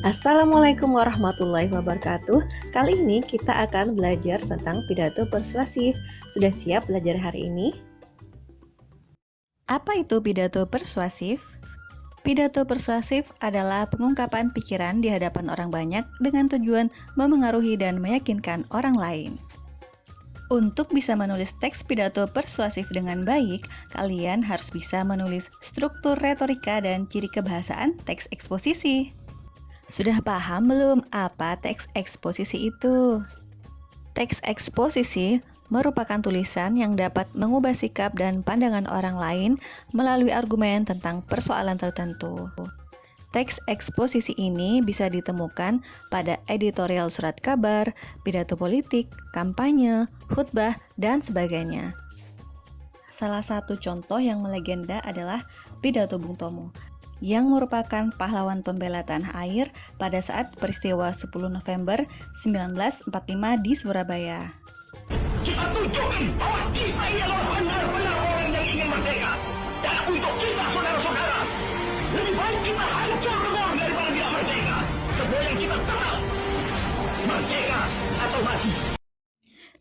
Assalamualaikum warahmatullahi wabarakatuh. Kali ini kita akan belajar tentang pidato persuasif. Sudah siap belajar hari ini? Apa itu pidato persuasif? Pidato persuasif adalah pengungkapan pikiran di hadapan orang banyak dengan tujuan memengaruhi dan meyakinkan orang lain. Untuk bisa menulis teks pidato persuasif dengan baik, kalian harus bisa menulis struktur retorika dan ciri kebahasaan teks eksposisi. Sudah paham belum apa teks eksposisi itu? Teks eksposisi merupakan tulisan yang dapat mengubah sikap dan pandangan orang lain melalui argumen tentang persoalan tertentu. Teks eksposisi ini bisa ditemukan pada editorial surat kabar, pidato politik, kampanye, khutbah, dan sebagainya. Salah satu contoh yang melegenda adalah pidato Bung Tomo, yang merupakan pahlawan pembela tanah air pada saat peristiwa 10 November 1945 di Surabaya. Kita tunjukkan bahwa kita ini adalah benar-benar orang yang ingin merdeka. Dan untuk kita, saudara-saudara, lebih baik kita hancur lebur daripada tidak merdeka. Semua yang kita tahu, merdeka atau mati.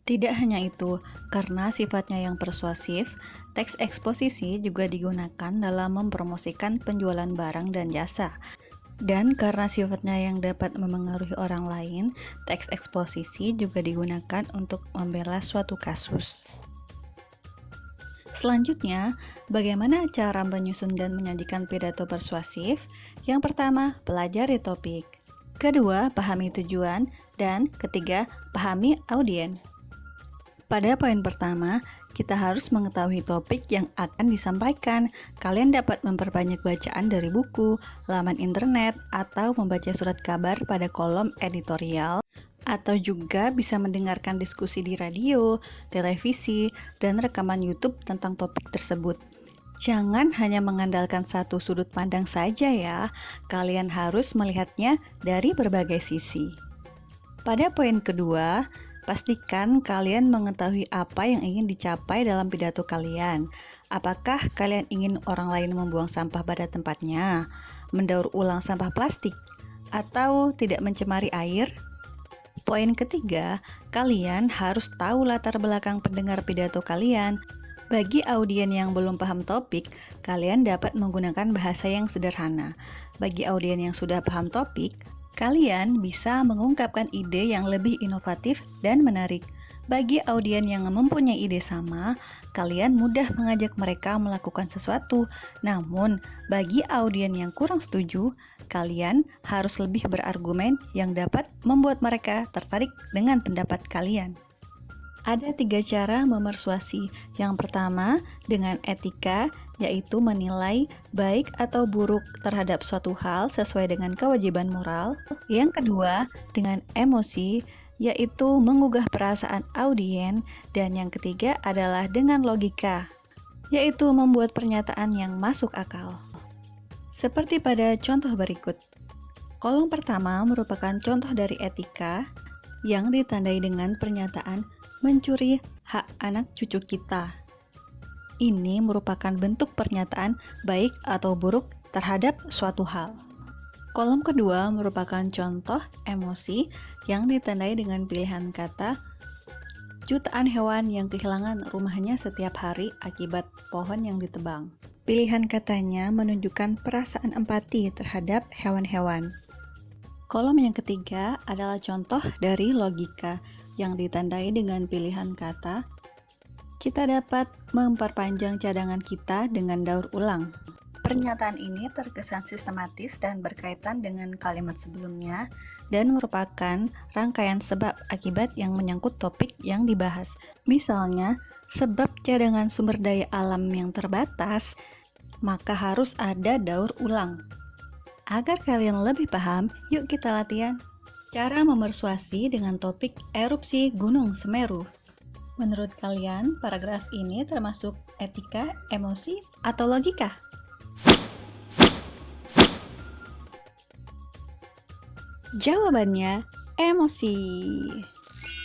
Tidak hanya itu, karena sifatnya yang persuasif, teks eksposisi juga digunakan dalam mempromosikan penjualan barang dan jasa. Dan karena sifatnya yang dapat memengaruhi orang lain, teks eksposisi juga digunakan untuk membela suatu kasus. Selanjutnya, bagaimana cara menyusun dan menyajikan pidato persuasif? Yang pertama, pelajari topik. Kedua, pahami tujuan. Dan ketiga, pahami audiens. Pada poin pertama, kita harus mengetahui topik yang akan disampaikan. Kalian dapat memperbanyak bacaan dari buku, laman internet, atau membaca surat kabar pada kolom editorial, atau juga bisa mendengarkan diskusi di radio, televisi, dan rekaman YouTube tentang topik tersebut. Jangan hanya mengandalkan satu sudut pandang saja ya, kalian harus melihatnya dari berbagai sisi. Pada poin kedua, pastikan kalian mengetahui apa yang ingin dicapai dalam pidato kalian. Apakah kalian ingin orang lain membuang sampah pada tempatnya, mendaur ulang sampah plastik, atau tidak mencemari air? Poin ketiga, kalian harus tahu latar belakang pendengar pidato kalian. Bagi audiens yang belum paham topik, kalian dapat menggunakan bahasa yang sederhana. Bagi audiens yang sudah paham topik, kalian bisa mengungkapkan ide yang lebih inovatif dan menarik. Bagi audiens yang mempunyai ide sama, kalian mudah mengajak mereka melakukan sesuatu. Namun, bagi audiens yang kurang setuju, kalian harus lebih berargumen yang dapat membuat mereka tertarik dengan pendapat kalian. Ada 3 cara memersuasi. Yang pertama, dengan etika, yaitu menilai baik atau buruk terhadap suatu hal sesuai dengan kewajiban moral. Yang kedua, dengan emosi, yaitu menggugah perasaan audiens. Dan yang ketiga adalah dengan logika, yaitu membuat pernyataan yang masuk akal. Seperti pada contoh berikut. Kolom pertama merupakan contoh dari etika yang ditandai dengan pernyataan mencuri hak anak cucu kita. Ini merupakan bentuk pernyataan baik atau buruk terhadap suatu hal. Kolom kedua merupakan contoh emosi yang ditandai dengan pilihan kata jutaan hewan yang kehilangan rumahnya setiap hari akibat pohon yang ditebang. Pilihan katanya menunjukkan perasaan empati terhadap hewan-hewan. Kolom yang ketiga adalah contoh dari logika yang ditandai dengan pilihan kata. Kita dapat memperpanjang cadangan kita dengan daur ulang. Pernyataan ini terkesan sistematis dan berkaitan dengan kalimat sebelumnya dan merupakan rangkaian sebab akibat yang menyangkut topik yang dibahas. Misalnya, sebab cadangan sumber daya alam yang terbatas, maka harus ada daur ulang. Agar kalian lebih paham, yuk kita latihan. Cara memersuasi dengan topik erupsi Gunung Semeru. Menurut kalian, paragraf ini termasuk etika, emosi, atau logika? Jawabannya, emosi.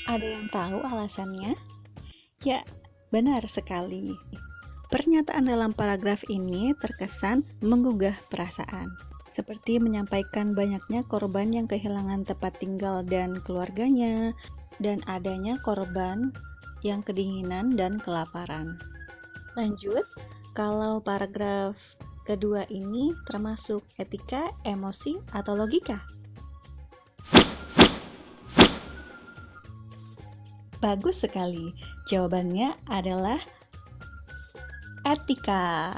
Ada yang tahu alasannya? Ya, benar sekali. Pernyataan dalam paragraf ini terkesan menggugah perasaan. seperti menyampaikan banyaknya korban yang kehilangan tempat tinggal dan keluarganya, dan adanya korban yang kedinginan dan kelaparan. Lanjut, kalau paragraf kedua ini termasuk etika, emosi, atau logika? Bagus sekali. Jawabannya adalah etika.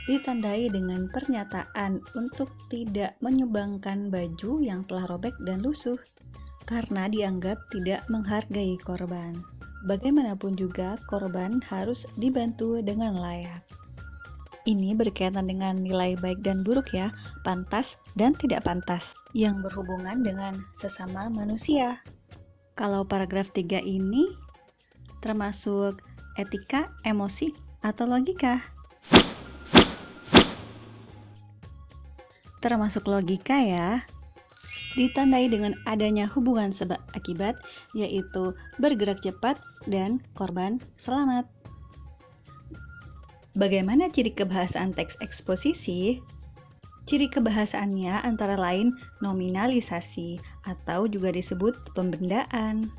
Ditandai dengan pernyataan untuk tidak menyumbangkan baju yang telah robek dan lusuh karena dianggap tidak menghargai korban. Bagaimanapun juga, korban harus dibantu dengan layak. Ini berkaitan dengan nilai baik dan buruk ya, pantas dan tidak pantas, yang berhubungan dengan sesama manusia. Kalau paragraf 3 ini termasuk etika, emosi, atau logika? Termasuk logika ya. Ditandai dengan adanya hubungan sebab akibat, yaitu bergerak cepat dan korban selamat. Bagaimana ciri kebahasaan teks eksposisi? Ciri kebahasaannya antara lain nominalisasi atau juga disebut pembendaan.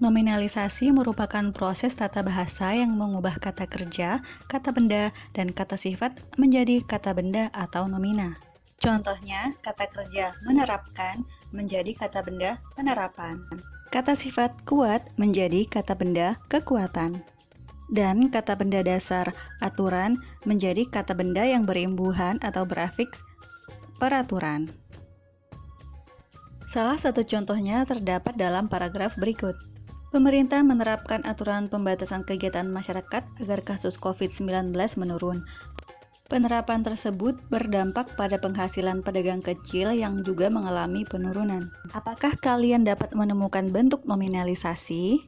Nominalisasi merupakan proses tata bahasa yang mengubah kata kerja, kata benda, dan kata sifat menjadi kata benda atau nomina. Contohnya, kata kerja menerapkan menjadi kata benda penerapan. Kata sifat kuat menjadi kata benda kekuatan. Dan kata benda dasar aturan menjadi kata benda yang berimbuhan atau berafiks peraturan. Salah satu contohnya terdapat dalam paragraf berikut. Pemerintah menerapkan aturan pembatasan kegiatan masyarakat agar kasus COVID-19 menurun. Penerapan tersebut berdampak pada penghasilan pedagang kecil yang juga mengalami penurunan. Apakah kalian dapat menemukan bentuk nominalisasi?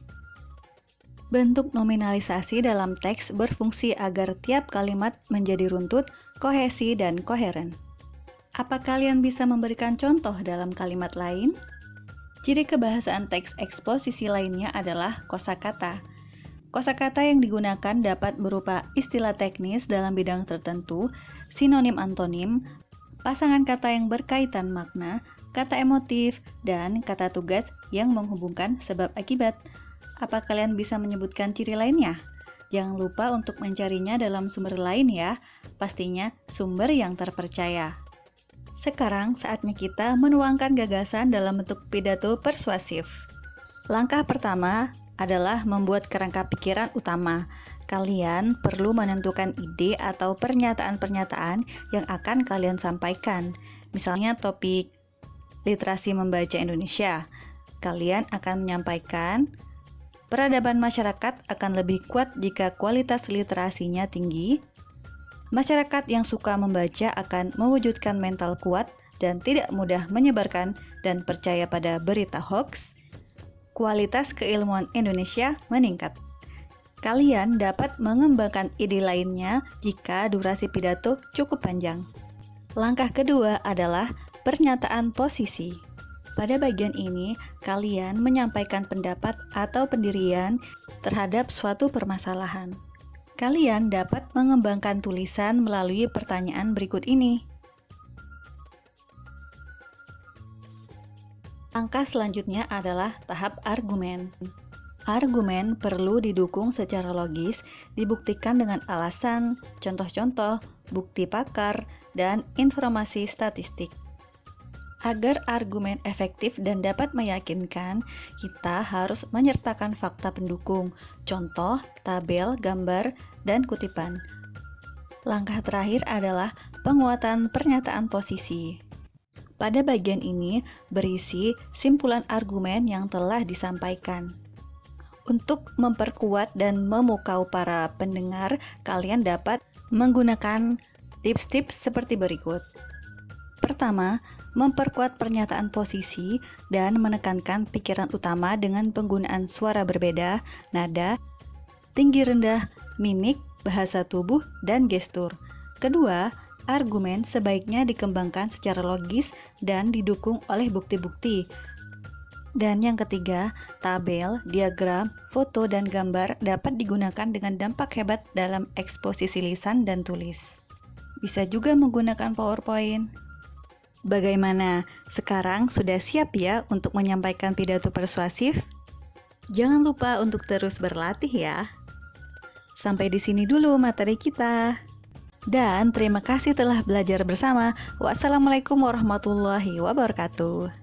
Bentuk nominalisasi dalam teks berfungsi agar tiap kalimat menjadi runtut, kohesi, dan koheren. Apa kalian bisa memberikan contoh dalam kalimat lain? Ciri kebahasaan teks eksposisi lainnya adalah kosakata. Kosakata yang digunakan dapat berupa istilah teknis dalam bidang tertentu, sinonim antonim, pasangan kata yang berkaitan makna, kata emotif, dan kata tugas yang menghubungkan sebab akibat. Apa kalian bisa menyebutkan ciri lainnya? Jangan lupa untuk mencarinya dalam sumber lain ya, pastinya sumber yang terpercaya. Sekarang saatnya kita menuangkan gagasan dalam bentuk pidato persuasif. Langkah pertama adalah membuat kerangka pikiran utama. Kalian perlu menentukan ide atau pernyataan-pernyataan yang akan kalian sampaikan. Misalnya topik literasi membaca Indonesia. Kalian akan menyampaikan, peradaban masyarakat akan lebih kuat jika kualitas literasinya tinggi. Masyarakat yang suka membaca akan mewujudkan mental kuat dan tidak mudah menyebarkan dan percaya pada berita hoax. Kualitas keilmuan Indonesia meningkat. Kalian dapat mengembangkan ide lainnya jika durasi pidato cukup panjang. Langkah kedua adalah pernyataan posisi. Pada bagian ini, kalian menyampaikan pendapat atau pendirian terhadap suatu permasalahan. Kalian dapat mengembangkan tulisan melalui pertanyaan berikut ini. Langkah selanjutnya adalah tahap argumen. Argumen perlu didukung secara logis, dibuktikan dengan alasan, contoh-contoh, bukti pakar, dan informasi statistik. Agar argumen efektif dan dapat meyakinkan, kita harus menyertakan fakta pendukung, contoh, tabel, gambar, dan kutipan. Langkah terakhir adalah penguatan pernyataan posisi. Pada bagian ini berisi simpulan argumen yang telah disampaikan. Untuk memperkuat dan memukau para pendengar, kalian dapat menggunakan tips-tips seperti berikut. Pertama, memperkuat pernyataan posisi dan menekankan pikiran utama dengan penggunaan suara berbeda, nada, tinggi rendah, mimik, bahasa tubuh, dan gestur. Kedua, argumen sebaiknya dikembangkan secara logis dan didukung oleh bukti-bukti. Dan yang ketiga, tabel, diagram, foto, dan gambar dapat digunakan dengan dampak hebat dalam eksposisi lisan dan tulis. Bisa juga menggunakan PowerPoint. Bagaimana? Sekarang sudah siap ya untuk menyampaikan pidato persuasif? Jangan lupa untuk terus berlatih ya. Sampai di sini dulu materi kita. Dan terima kasih telah belajar bersama. Wassalamualaikum warahmatullahi wabarakatuh.